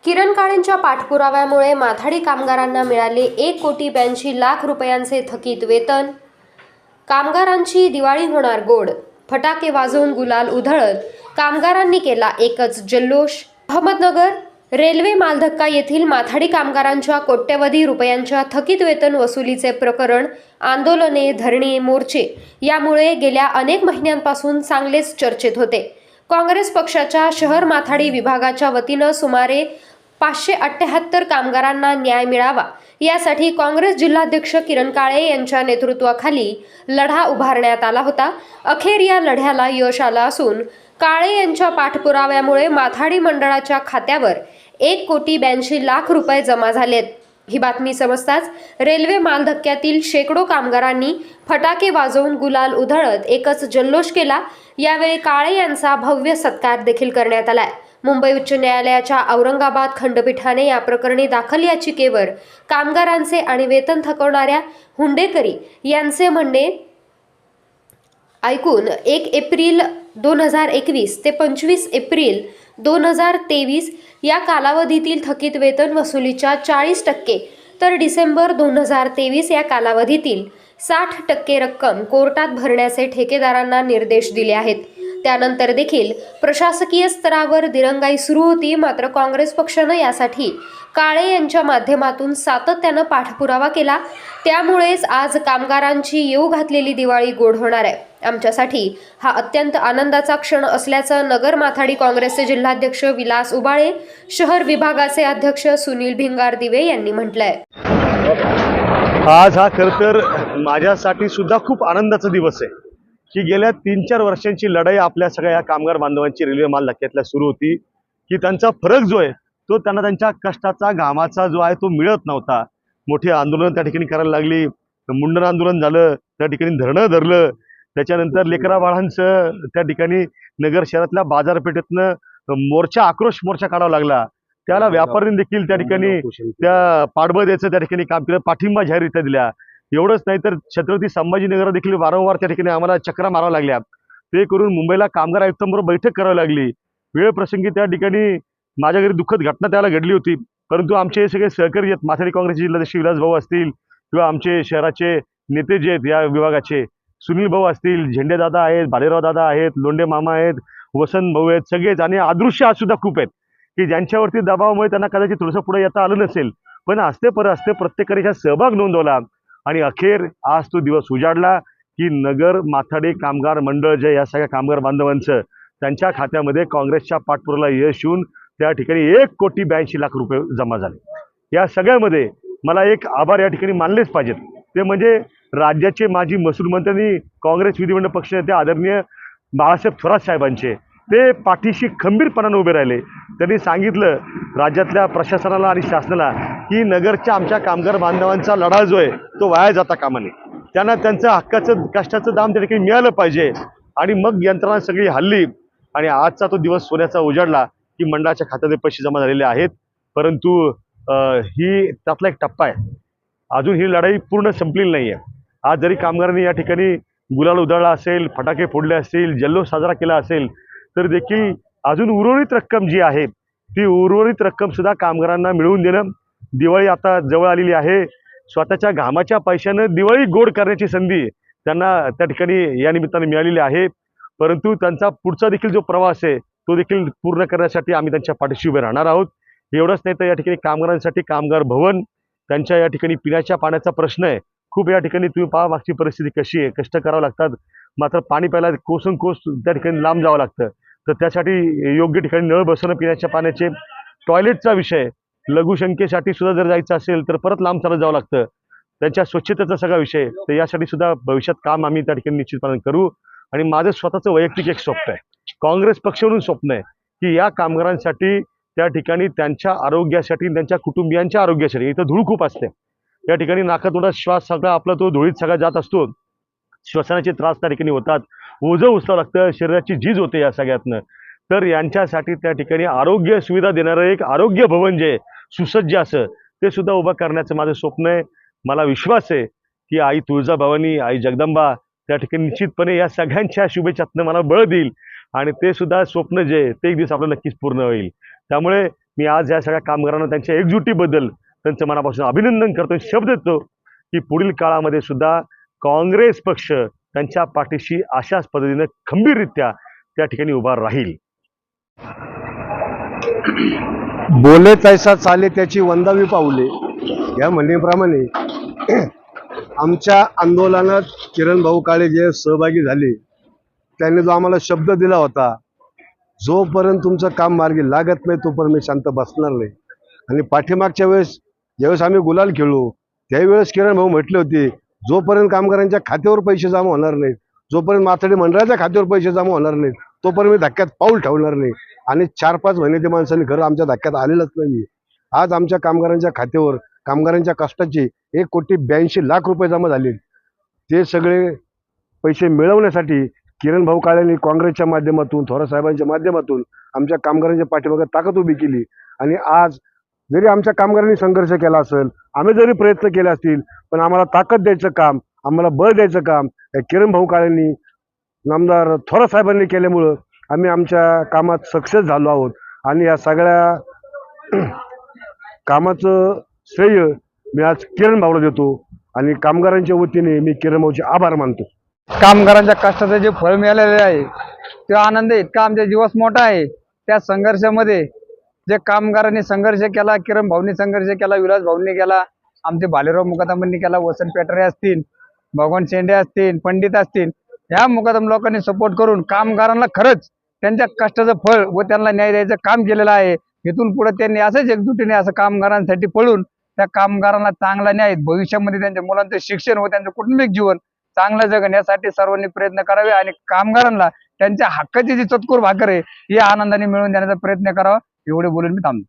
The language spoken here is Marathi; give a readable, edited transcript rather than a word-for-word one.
किरण काळेंच्या पाठपुराव्यामुळे माथाडी कामगारांना मिळाले 1,82,00,000 रुपयांचे थकीत वेतन। कामगारांची दिवाळी होणार गोड, फटाके वाजवून गुलाल उधळत कामगारांनी केला एकच जल्लोष। अहमदनगर रेल्वे मालधक्का येथील माथाडी कामगारांच्या कोट्यवधी रुपयांच्या थकीत वेतन वसुलीचे प्रकरण, आंदोलने, धरणे, मोर्चे यामुळे गेल्या अनेक महिन्यांपासून चांगलेच चर्चेत होते। काँग्रेस पक्षाच्या शहर माथाडी विभागाच्या वतीनं सुमारे 578 कामगारांना न्याय मिळावा यासाठी काँग्रेस जिल्हाध्यक्ष किरण काळे यांच्या नेतृत्वाखाली लढा उभारण्यात आला होता। अखेर या लढ्याला यश आलं असून काळे यांच्या पाठपुराव्यामुळे माथाडी मंडळाच्या खात्यावर 1,82,00,000 रुपये जमा झालेत। ही बातमी समजताच रेल्वे मालधक्क्यातील शेकडो कामगारांनी फटाके वाजवून गुलाल उधळत एकच जल्लोष केला। यावेळी काळे यांचा भव्य सत्कार देखील करण्यात आलाय। मुंबई उच्च न्यायालयाच्या औरंगाबाद खंडपीठाने या प्रकरणी दाखल याचिकेवर कामगारांचे आणि वेतन थकवणाऱ्या हुंडेकरी यांचे म्हणणे ऐकून 1 एप्रिल 2021 ते 25 एप्रिल 2023 या कालावधीतील थकीत वेतन वसुलीच्या 40% तर डिसेंबर 2023 या कालावधीतील 60% रक्कम कोर्टात भरण्याचे ठेकेदारांना निर्देश दिले आहेत। त्यानंतर देखील प्रशासकीय स्तरावर दिरंगाई सुरू होती, मात्र काँग्रेस पक्षानं यासाठी काळे यांच्या माध्यमातून सातत्यानं पाठपुरावा केला। त्यामुळेच आज कामगारांची येऊ घातलेली दिवाळी गोड होणार आहे। आमच्यासाठी हा अत्यंत आनंदाचा क्षण असल्याचं नगर माथाडी काँग्रेसचे जिल्हाध्यक्ष विलास उबाळे, शहर विभागाचे अध्यक्ष सुनील भिंगार दिवे यांनी म्हटलंय। आज हा खरं तर माझ्यासाठी सुद्धा खूप आनंदाचा दिवस आहे की गेल्या 3-4 वर्षांची लढाई आपल्या सगळ्या या कामगार बांधवांची रेल्वे माल धक्क्यातल्या सुरू होती की त्यांचा फरक जो आहे तो त्यांना त्यांच्या कष्टाचा घामाचा जो आहे तो मिळत नव्हता। मोठी आंदोलन त्या ठिकाणी करायला लागली, मुंडन आंदोलन झालं, त्या ठिकाणी धरणं धरलं, त्याच्यानंतर लेकरा बाळांचं त्या ठिकाणी नगर शहरातल्या बाजारपेठेतनं मोर्चा, आक्रोश मोर्चा काढावा लागला। त्याला व्यापाऱ्यांनी देखील त्या ठिकाणी त्या पाठबळ द्यायचं त्या ठिकाणी काम केलं, पाठिंबा जाहीररित्या दिल्या। एवढंच नाही तर छत्रपती संभाजीनगर देखील वारंवार त्या ठिकाणी आम्हाला चक्रा माराव्या लागल्या। ते करून मुंबईला कामगार आयुक्तांबरोबर बैठक करावी लागली। वेळ प्रसंगी त्या ठिकाणी माझ्या घरी दुःखद घटना त्याला घडली होती, परंतु आमचे सगळे सहकारी आहेत, माथाडी काँग्रेसचे जिल्हाध्यक्ष विलास भाऊ असतील किंवा आमचे शहराचे नेते जे आहेत या विभागाचे सुनील भाऊ असतील, झेंडेदादा आहेत, भालेराव दादा आहेत, लोंढे मामा आहेत, वसंत भाऊ आहेत, सगळेच आणि अदृश्य आज सुद्धा खूप आहेत की ज्यांच्यावरती दबावामुळे त्यांना कदाचित थोडंसं पुढे येता आलं नसेल, पण असते प्रत्येकाने सहभाग नोंदवला आणि अखेर आज तो दिवस उजाडला की नगर माथाडी कामगार मंडळ जे या सगळ्या कामगार बांधवांचं त्यांच्या खात्यामध्ये काँग्रेसच्या पाठपुराव्याला यश येऊन त्या ठिकाणी 1,82,00,000 रुपये जमा झाले। या सगळ्यामध्ये मला एक आभार या ठिकाणी मानलेच पाहिजेत, ते म्हणजे राज्याचे माजी महसूल मंत्री काँग्रेस विधिमंडळ पक्ष नेते आदरणीय बाळासाहेब थोरात साहेबांचे। ते पाठीशी खंबीरपणाने उभे राहिले। त्यांनी सांगितलं राज्यातल्या प्रशासनाला आणि शासनाला की नगरच्या आमच्या कामगार बांधवांचा लढा जो आहे तो वाया जाता कामा नये, त्यांना त्यांचं हक्काचं कष्टाचं दाम त्या ठिकाणी मिळालं पाहिजे। आणि मग यंत्रणा सगळी हल्ली आणि आजचा तो दिवस सोन्याचा उजाडला की मंडळाच्या खात्यात पैसे जमा झालेले आहेत। परंतु ही त्यातला एक टप्पा आहे, अजून ही लढाई पूर्ण संपलेली नाही आहे। आज जरी कामगारांनी या ठिकाणी गुलाल उधळला असेल, फटाके फोडले असतील, जल्लोष साजरा केला असेल, तर देखील अजून उर्वरित रक्कम जी आहे ती उर्वरित रक्कम सुद्धा कामगारांना मिळवून देणं। दिवाळी आता जवळ आलेली आहे, स्वतःच्या घामाच्या पैशानं दिवाळी गोड करण्याची संधी त्यांना त्या ठिकाणी या निमित्ताने मिळालेली आहे। परंतु त्यांचा पुढचा देखील जो प्रवास आहे तो देखील पूर्ण करण्यासाठी आम्ही त्यांच्या पाठीशी उभे राहणार आहोत। एवढंच नाही तर या ठिकाणी कामगारांसाठी कामगार भवन, त्यांच्या या ठिकाणी पिण्याच्या पाण्याचा प्रश्न आहे। खूप या ठिकाणी तुम्ही पहा मागची परिस्थिती कशी आहे, कष्ट करावं लागतात, मात्र पाणी प्यायला कोसून कोस त्या ठिकाणी लांब जावं लागतं। तर त्यासाठी योग्य ठिकाणी नळ बसवणं, पिण्याच्या पाण्याचे, टॉयलेटचा विषय, लघुशंकेसाठी सुद्धा जर जायचं असेल तर परत लांब चालत जावं लागतं, त्यांच्या स्वच्छतेचा सगळा विषय। तर यासाठी सुद्धा भविष्यात काम आम्ही त्या ठिकाणी निश्चितपणे करू। आणि माझं स्वतःचं वैयक्तिक एक स्वप्न आहे, काँग्रेस पक्षावरून स्वप्न आहे की या कामगारांसाठी त्या ठिकाणी त्यांच्या आरोग्यासाठी, त्यांच्या कुटुंबियांच्या आरोग्यासाठी, इथं धूळ खूप असते त्या ठिकाणी, नाकातोंडात श्वास सगळा आपला तो धुळीत सगळा जात असतो, श्वसनाचे त्रास त्या ठिकाणी होतात, ओझं उचलावं लागतं, शरीराची झीज होते या सगळ्यातनं। तर यांच्यासाठी त्या ठिकाणी आरोग्य सुविधा देणारं एक आरोग्य भवन जे सुसज्ज असं ते सुद्धा उभं करण्याचं माझं स्वप्न आहे। मला विश्वास आहे की आई तुळजाभवानी, आई जगदंबा त्या ठिकाणी निश्चितपणे या सगळ्यांच्या शुभेच्छातनं मला बळ देईल आणि ते सुद्धा स्वप्न जे ते एक दिवस आपलं नक्कीच पूर्ण होईल। त्यामुळे मी आज या सगळ्या कामगारांना त्यांच्या एकजुटीबद्दल त्यांचं मनापासून अभिनंदन करतो, शब्द देतो की पुढील काळामध्ये सुद्धा काँग्रेस पक्ष त्यांच्या पाठीशी अशाच पद्धतीने खंबीररित्या त्या ठिकाणी उभा राहील. बोले तैसा चाले त्याची वंदावी पाऊले या म्हणण्याप्रमाणे आमच्या आंदोलनात किरण भाऊ काळे जे सहभागी झाले त्यांनी जो आम्हाला शब्द दिला होता, जोपर्यंत तुमचं काम मार्गी लागत नाही तोपर्यंत मी शांत बसणार नाही. आणि पाठीमागच्या वेळेस ज्यावेळेस आम्ही गुलाल खेळलो त्यावेळेस किरण भाऊ म्हटले होते, जोपर्यंत कामगारांच्या खात्यावर पैसे जमा होणार नाहीत, जोपर्यंत माथाडी मंडळाच्या खात्यावर पैसे जमा होणार नाहीत तोपर्यंत मी धक्क्यात पाऊल ठेवणार नाही. आणि 4-5 महिने ते माणसांनी खरं आमच्या धक्क्यात आलेलंच नाही. आज आमच्या कामगारांच्या खात्यावर कामगारांच्या कष्टाचे 1,82,00,000 रुपये जमा झाले. ते सगळे पैसे मिळवण्यासाठी किरण भाऊ काळेंनी काँग्रेसच्या माध्यमातून, थोरात साहेबांच्या माध्यमातून आमच्या कामगारांच्या पाठीमागे ताकद उभी केली. आणि आज जरी आमच्या कामगारांनी संघर्ष केला असेल, आम्ही जरी प्रयत्न केले असतील, पण आम्हाला ताकद द्यायचं काम, आम्हाला बळ द्यायचं काम या किरण भाऊ काळेंनी, नामदार थोरात साहेबांनी केल्यामुळं आम्ही आमच्या कामात सक्सेस झालो आहोत. आणि या सगळ्या कामाचं श्रेय मी आज किरण भाऊला देतो आणि कामगारांच्या वतीने मी किरण भाऊचे आभार मानतो. कामगारांच्या कष्टाचं जे फळ मिळालेलं आहे ते आनंद इतका आमच्या जीवास मोठा आहे. त्या संघर्षामध्ये जे कामगारांनी संघर्ष केला, किरण भाऊंनी संघर्ष केला, विलास भाऊंनी केला, आमचे भालेराव मुकादमांनी केला, वसंत पेटरे असतील, भगवान शेंडे असतील, पंडित असतील, ह्या मुकादम लोकांनी सपोर्ट करून कामगारांना खरंच त्यांच्या कष्टाचं फळ व त्यांना न्याय द्यायचं काम केलेलं आहे. इथून पुढे त्यांनी असंच एकजुटीने असं कामगारांसाठी पळून त्या कामगारांना चांगला न्याय, भविष्यामध्ये त्यांच्या मुलांचं शिक्षण व त्यांचं कौटुंबिक जीवन चांगलं जगण्यासाठी सर्वांनी प्रयत्न करावे आणि कामगारांना त्यांच्या हक्काची जी चतकोर भाकर आहे ही आनंदाने मिळवून देण्याचा प्रयत्न करावा. एवढे बोलून मी थांबतो.